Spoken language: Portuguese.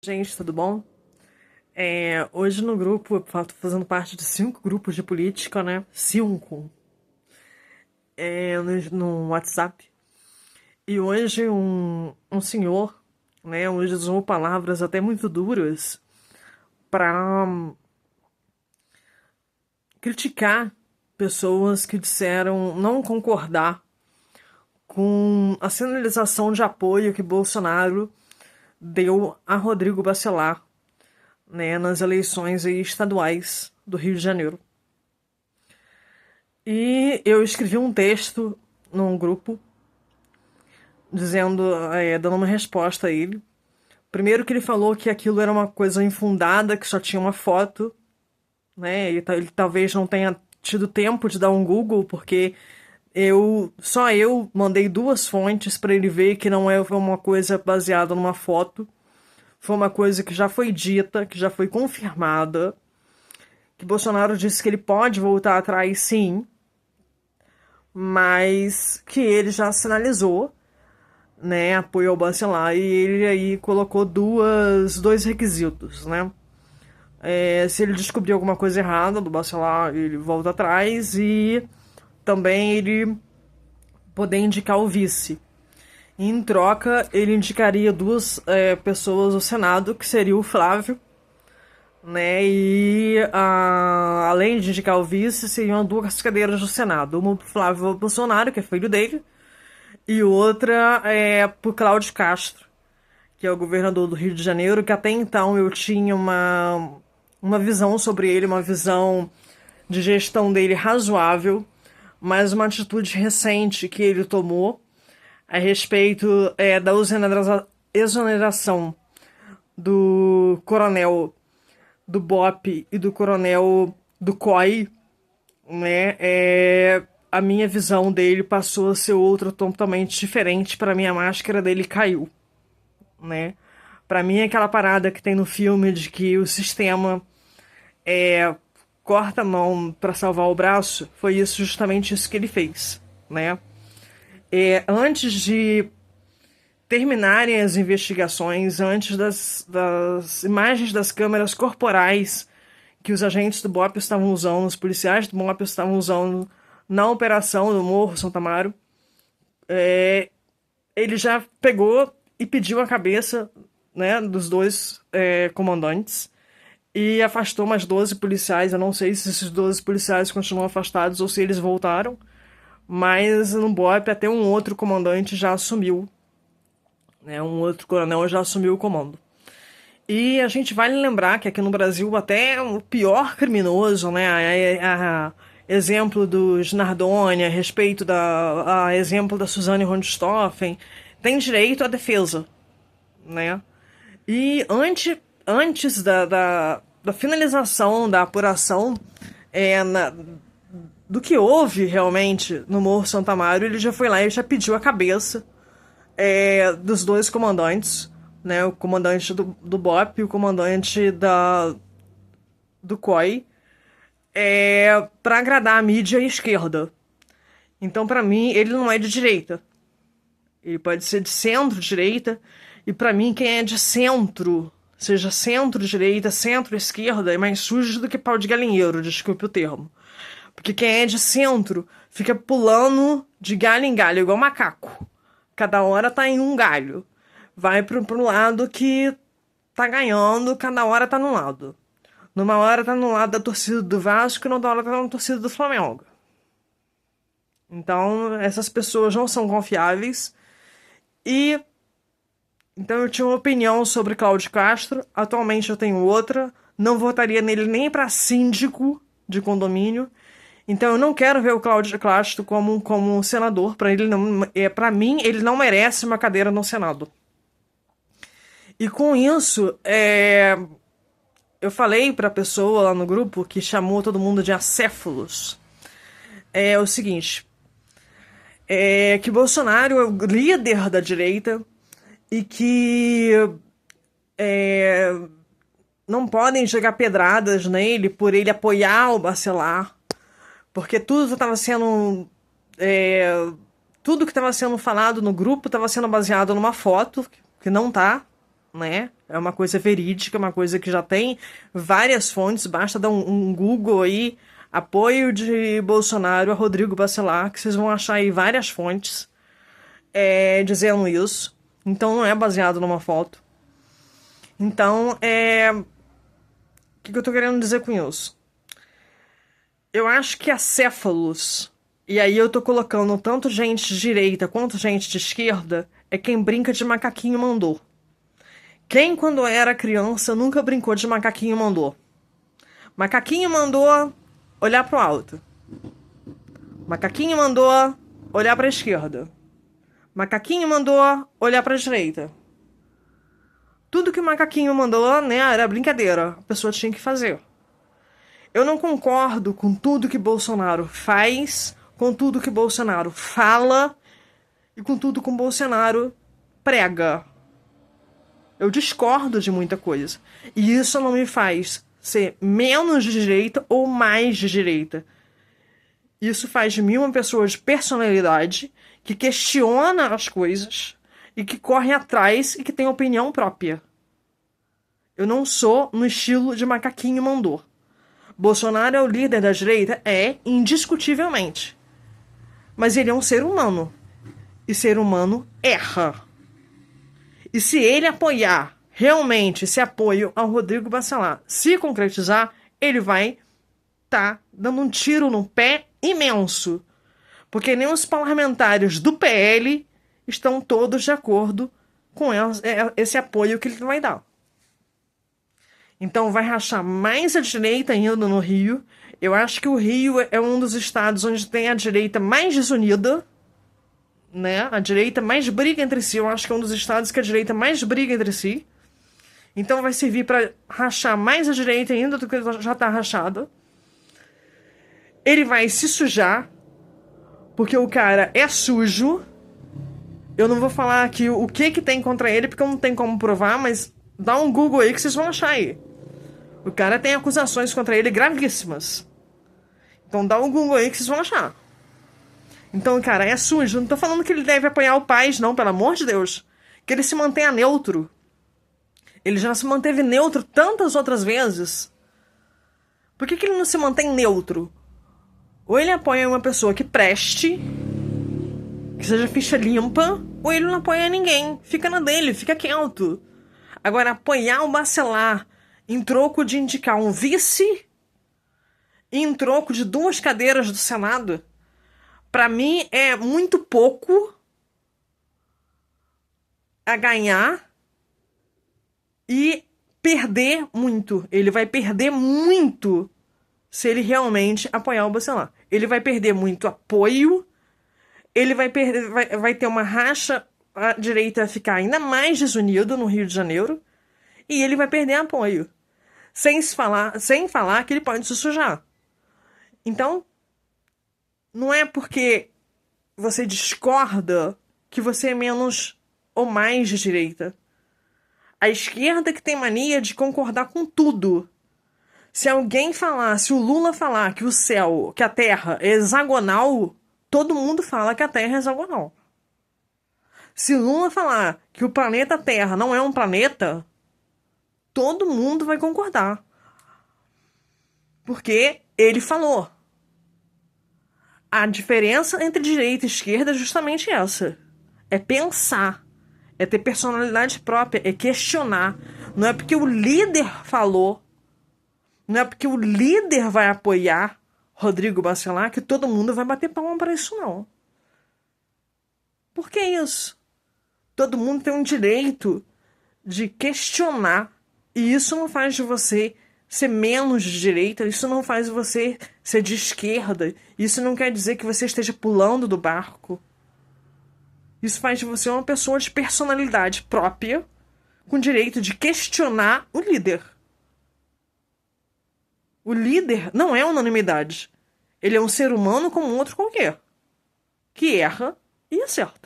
Gente, tudo bom? Hoje no grupo, eu tô fazendo parte de 5 grupos de política, né? 5, no WhatsApp. E hoje um senhor, né, usou palavras até muito duras para criticar pessoas que disseram não concordar com a sinalização de apoio que Bolsonaro deu a Rodrigo Bacelar, né, nas eleições aí estaduais do Rio de Janeiro. E eu escrevi um texto num grupo dizendo, dando uma resposta a ele. Primeiro que ele falou que aquilo era uma coisa infundada, que só tinha uma foto, né? Ele talvez não tenha tido tempo de dar um Google, porque eu mandei 2 fontes para ele ver que não é uma coisa baseada numa foto. Foi uma coisa que já foi dita, que já foi confirmada, que Bolsonaro disse que ele pode voltar atrás, sim, mas que ele já sinalizou, né, apoio ao Bacelar, e ele aí colocou dois requisitos, né? Se ele descobrir alguma coisa errada do Bacelar, ele volta atrás, e também ele poder indicar o vice. E, em troca, ele indicaria 2 pessoas ao Senado, que seria o Flávio, né? E além de indicar o vice, seriam 2 cadeiras do Senado. Uma pro Flávio Bolsonaro, que é filho dele, e outra é pro Cláudio Castro, que é o governador do Rio de Janeiro, que até então eu tinha uma visão sobre ele, uma visão de gestão dele razoável, mas uma atitude recente que ele tomou a respeito da exoneração do coronel do BOP e do coronel do COI, né? A minha visão dele passou a ser outra totalmente diferente. Para mim, a máscara dele caiu, né? Para mim, aquela parada que tem no filme de que o sistema corta a mão para salvar o braço, foi isso, justamente isso que ele fez, né? Antes de terminarem as investigações, antes das imagens das câmeras corporais que os agentes do BOP estavam usando, os policiais do BOP estavam usando na operação do Morro Santa Amaro, ele já pegou e pediu a cabeça, né, dos 2 comandantes e afastou mais 12 policiais. Eu não sei se esses 12 policiais continuam afastados ou se eles voltaram, mas no BOP até um outro comandante já assumiu, né, um outro coronel já assumiu o comando. E a gente vale lembrar que aqui no Brasil até o pior criminoso, né, exemplo do Nardoni, a respeito exemplo da Suzane Richthofen, tem direito à defesa, né? E antes da finalização da apuração do que houve realmente no Morro Santa Amaro, ele já foi lá e já pediu a cabeça dos 2 comandantes, né? O comandante do BOP e o comandante do COI, para agradar a mídia esquerda. Então, para mim, ele não é de direita. Ele pode ser de centro-direita, e para mim, quem é de centro, seja centro-direita, centro-esquerda, é mais sujo do que pau de galinheiro, desculpe o termo. Porque quem é de centro fica pulando de galho em galho, igual macaco. Cada hora tá em um galho. Vai pro lado que tá ganhando, cada hora tá num lado. Numa hora tá no lado da torcida do Vasco, e noutra hora tá na torcida do Flamengo. Então, essas pessoas não são confiáveis. E então eu tinha uma opinião sobre Cláudio Castro. Atualmente eu tenho outra. Não votaria nele nem para síndico de condomínio. Então eu não quero ver o Cláudio Castro como senador. Para mim, ele não merece uma cadeira no Senado. E com isso, eu falei para a pessoa lá no grupo que chamou todo mundo de acéfalos. É o seguinte: que Bolsonaro é o líder da direita e que não podem jogar pedradas nele por ele apoiar o Bacelar, porque tudo estava sendo tudo que estava sendo falado no grupo estava sendo baseado numa foto que não tá, né? É uma coisa verídica, uma coisa que já tem várias fontes, basta dar um Google aí, apoio de Bolsonaro a Rodrigo Bacelar, que vocês vão achar aí várias fontes dizendo isso. Então não é baseado numa foto. Então, o que eu tô querendo dizer com isso? Eu acho que acéfalos, e aí eu tô colocando tanto gente de direita quanto gente de esquerda, é quem brinca de macaquinho mandou. Quem, quando era criança, nunca brincou de macaquinho mandou? Macaquinho mandou olhar pro alto. Macaquinho mandou olhar pra esquerda. Macaquinho mandou olhar pra direita. Tudo que o macaquinho mandou, né, era brincadeira. A pessoa tinha que fazer. Eu não concordo com tudo que Bolsonaro faz, com tudo que Bolsonaro fala e com tudo que Bolsonaro prega. Eu discordo de muita coisa. E isso não me faz ser menos de direita ou mais de direita. Isso faz de mim uma pessoa de personalidade que questiona as coisas e que corre atrás e que tem opinião própria. Eu não sou no estilo de macaquinho mandou. Bolsonaro é o líder da direita? É, indiscutivelmente. Mas ele é um ser humano. E ser humano erra. E se ele apoiar realmente esse apoio ao Rodrigo Bacelar se concretizar, ele vai estar dando um tiro no pé imenso. Porque nem os parlamentares do PL estão todos de acordo com esse apoio que ele vai dar. Então vai rachar mais a direita ainda no Rio. Eu acho que o Rio é um dos estados onde tem a direita mais desunida, né? A direita mais briga entre si. Eu acho que é um dos estados que a direita mais briga entre si. Então vai servir para rachar mais a direita ainda do que já está rachada. Ele vai se sujar, porque o cara é sujo. Eu não vou falar aqui o que tem contra ele, porque eu não tenho como provar, mas dá um Google aí que vocês vão achar aí. O cara tem acusações contra ele gravíssimas. Então dá um Google aí que vocês vão achar. Então, cara, é sujo. Não tô falando que ele deve apoiar o Paes, não, pelo amor de Deus. Que ele se mantenha neutro. Ele já se manteve neutro tantas outras vezes. Por que ele não se mantém neutro? Ou ele apoia uma pessoa que preste, que seja ficha limpa, ou ele não apoia ninguém. Fica na dele, fica quieto. Agora, apoiar o Bacelar em troco de indicar um vice, em troco de 2 cadeiras do Senado, pra mim é muito pouco a ganhar e perder muito. Ele vai perder muito se ele realmente apoiar o Bacelar. Ele vai perder muito apoio, ele vai ter uma racha, a direita vai ficar ainda mais desunida no Rio de Janeiro, e ele vai perder apoio. Sem falar que ele pode se sujar. Então, não é porque você discorda que você é menos ou mais de direita. A esquerda que tem mania de concordar com tudo. Se alguém falar, se o Lula falar que o céu, que a Terra é hexagonal, todo mundo fala que a Terra é hexagonal. Se o Lula falar que o planeta Terra não é um planeta, todo mundo vai concordar. Porque ele falou. A diferença entre direita e esquerda é justamente essa. É pensar. É ter personalidade própria. É questionar. Não é porque o líder falou. Não é porque o líder vai apoiar Rodrigo Bacelar que todo mundo vai bater palma para isso, não. Por que isso? Todo mundo tem um direito de questionar. E isso não faz de você ser menos de direita, isso não faz você ser de esquerda, isso não quer dizer que você esteja pulando do barco. Isso faz de você uma pessoa de personalidade própria, com direito de questionar o líder. O líder não é unanimidade. Ele é um ser humano como outro qualquer, que erra e acerta.